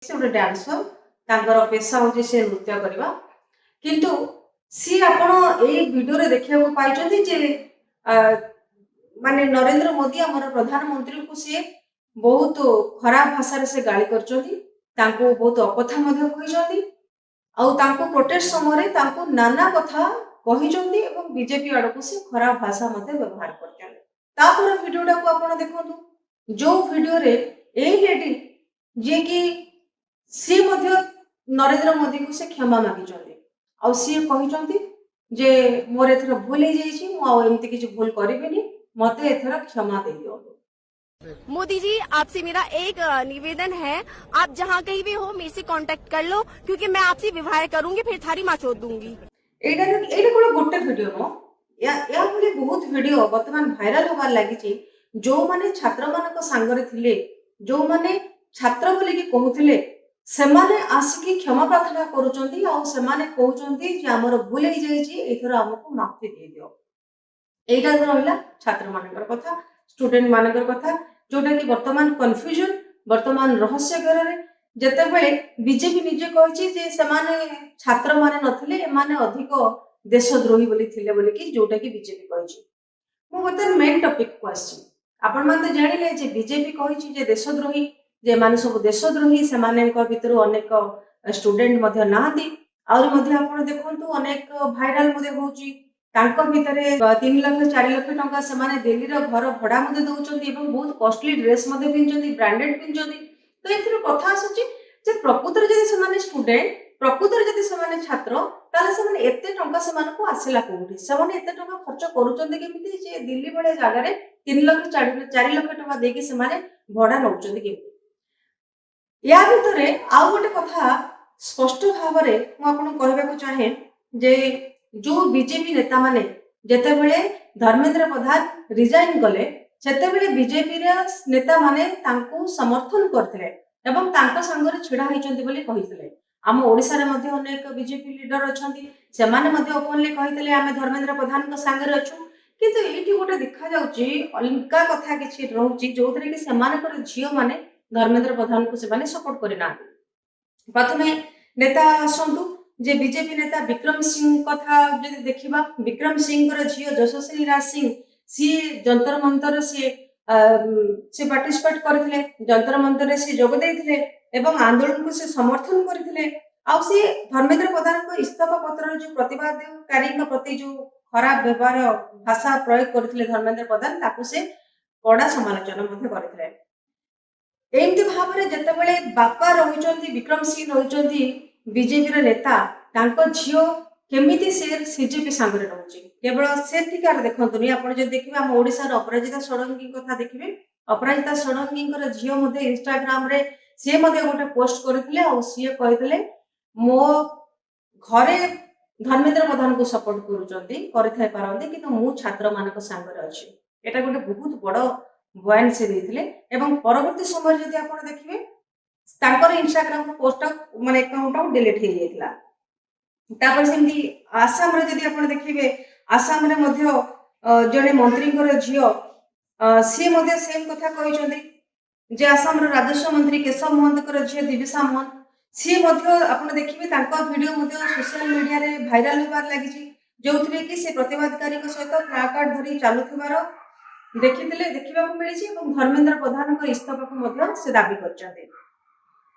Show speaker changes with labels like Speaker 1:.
Speaker 1: से गोटे डांसर तांकर पेशा होची से नृत्य करवा किंतु सी आपण ए वीडियो रे देखिया को पाइछथि जे माने नरेंद्र मोदी हमर प्रधानमंत्री को सी बहुत खराब भाषा रे से गाली करछथि तांको बहुत अपथा मध्ये कहिछथि आउ तांको प्रोटेस्ट समय तांको नाना कथा कहिछथि एवं बीजेपी आड़ को से खराब भाषा मध्ये व्यवहार करछथि तापर वीडियोटा को आपण देखंतु जो वीडियो रे ए लेडी जे कि सी मध्य नरेंद्र मोदी को से क्षमा मागिछथि आउ सी कहिछथि जे मोर एथर भूल हो जाइछि मु आ एमति किछ भूल करिबेनी मते एथर क्षमा दे दियो।
Speaker 2: मोदी जी, आपसे मेरा एक निवेदन है, आप जहाँ कहीं भी हो मेरे से कांटेक्ट कर लो क्योंकि मैं आपसे विवाह करूंगी, फिर थारी माँ चोद दूंगी।
Speaker 1: एटा कोन गोटे वीडियो नो या भली बहुत वीडियो वर्तमान भाइराल होबार लागि जो माने छात्र मानक संगरे थिले जो माने छात्र बोली कि कहउथिले सेमाने आसिकी क्षमा प्रार्थना करूचंती आ सेमाने कहउचंती जे हमर भूल हो जाइछि एथर हमको माफी दे दियो। एटा रहला छात्र मानकर कथा स्टूडेंट मानकर कथा जोटा कि वर्तमान कन्फ्यूजन वर्तमान रहस्य घर रे जते बेले बीजेपी निजे कहिछि जे सेमाने छात्र माने नथिले एमाने अधिक देशद्रोही बोली थिले बोली कि जोटा कि बीजेपी कहिछि। मु बर्तमान मेन टॉपिक को आछि आपण माने जानिले जे बीजेपी कहिछि जे देशद्रोही जे माने सब देशद्रोही सेमाने भितर अनेक स्टूडेंट मध्ये नाहंती आउर मध्ये आपण देखंतु अनेक भाइराल मध्ये होउछि तांको भितरे 3 लाख 4 लाख टंका सेमाने दिल्ली रो घर भड़ा मध्ये दउचंती एवं बहुत कॉस्टली ड्रेस मध्ये पिनचंती ब्रांडेड पिनचंती तो एथिर कथा आसुछि जे प्रकृतर जदि सेमाने स्टूडेंट प्रकृतर जदि सेमाने छात्र ताले सेमाने एते टंका सेमाने को आसेला कोठी सेमाने एते टंका खर्च करूचंती केमिति जे दिल्ली बळे जागा रे 3 लाख 4 लाख टंका देकी सेमाने भड़ा नउचंती केमिति या भितरे आउ गोटे कथा स्पष्ट भाव रे मु आपन कहबा को चाहे जे जो बीजेपी नेता माने जेते बेले धर्मेंद्र प्रधान रिजाइन कले सेते बेले बीजेपी रे नेता माने तांको समर्थन करथिले एवं तांको संगरे छिडा हिचंती बोली कहिथिले। आम ओडिसा रे मध्ये अनेक बीजेपी लीडर अछंती सेमाने मध्ये ओपनली कहिथिले आमे धर्मेंद्र प्रधान को संगरे अछु किंतु एठी गोटे देखा जाउची अलगा कथा किछि रहउची जोथरे कि सेमाने कर झियो माने धर्मेंद्र प्रधान को सेमाने सपोर्ट करिना। प्रथमे नेता आसंतु जे बीजेपी नेता विक्रम सिंह कथा जदि देखिबा विक्रम सिंह रो झियो यशस्वी राज सिंह सी जंतर मंतर से पार्टिसिपेट करथिले जंतर मंतर से जोग देथिले एवं आंदोलन को से समर्थन करथिले आ से धर्मेंद्र प्रधान को इस्तीफा पत्र जो प्रतिवादकारी के प्रति जो खराब व्यवहार भाषा प्रयोग करथिले धर्मेंद्र प्रधान ताकू से कड़ा समालोचना मध्ये करथिले। एमती भाव में जते बेले बापा रहिचंती विक्रम सिंह रहिचंती बीजेपी रो नेता तांको झियो केमिति से सीजेपी सांगरे रहउची केवल सेतिकार देखंतुनी आपण जे देखिबे हम ओडिसा रो अपराजिता षडंगी कथा देखिबे अपराजिता षडंगी कर झियो मध्ये इंस्टाग्राम रे से मध्ये गोटे पोस्ट करथिले आ से कहिथिले मो घरे धर्मेंद्र प्रधान को सपोर्ट करूचंती करथाय पारंती किंतु मु छात्र मानक सांगरे अछि एटा गोटे बहुत बड़ बयान से देथिले एवं परवर्ती समय जदि आपण देखिबे तांकर इंस्टाग्राम पोस्ट माने अकाउंट डिलीट हे जायतिला तापर सेमती आसाम रे जदि आपण देखिबे आसाम रे मध्ये जने मंत्री कर झियो सी मध्ये सेम कथा कहिचंदी जे आसाम रो राजस्व मंत्री केशव महंत कर झियो दिविसा महंत सी मध्ये आपण देखिबे तांका वीडियो मध्ये सोशल मीडिया रे भाइराल होबार लागिची जोथरे कि से प्रतिवादकारी को सहित प्लाकार्ड धरी चालुथिबार देखिथिले देखिबा को मिलिछि एवं धर्मेंद्र प्रधान को इस्तीफा को मध्ये से दाबी करचंदी।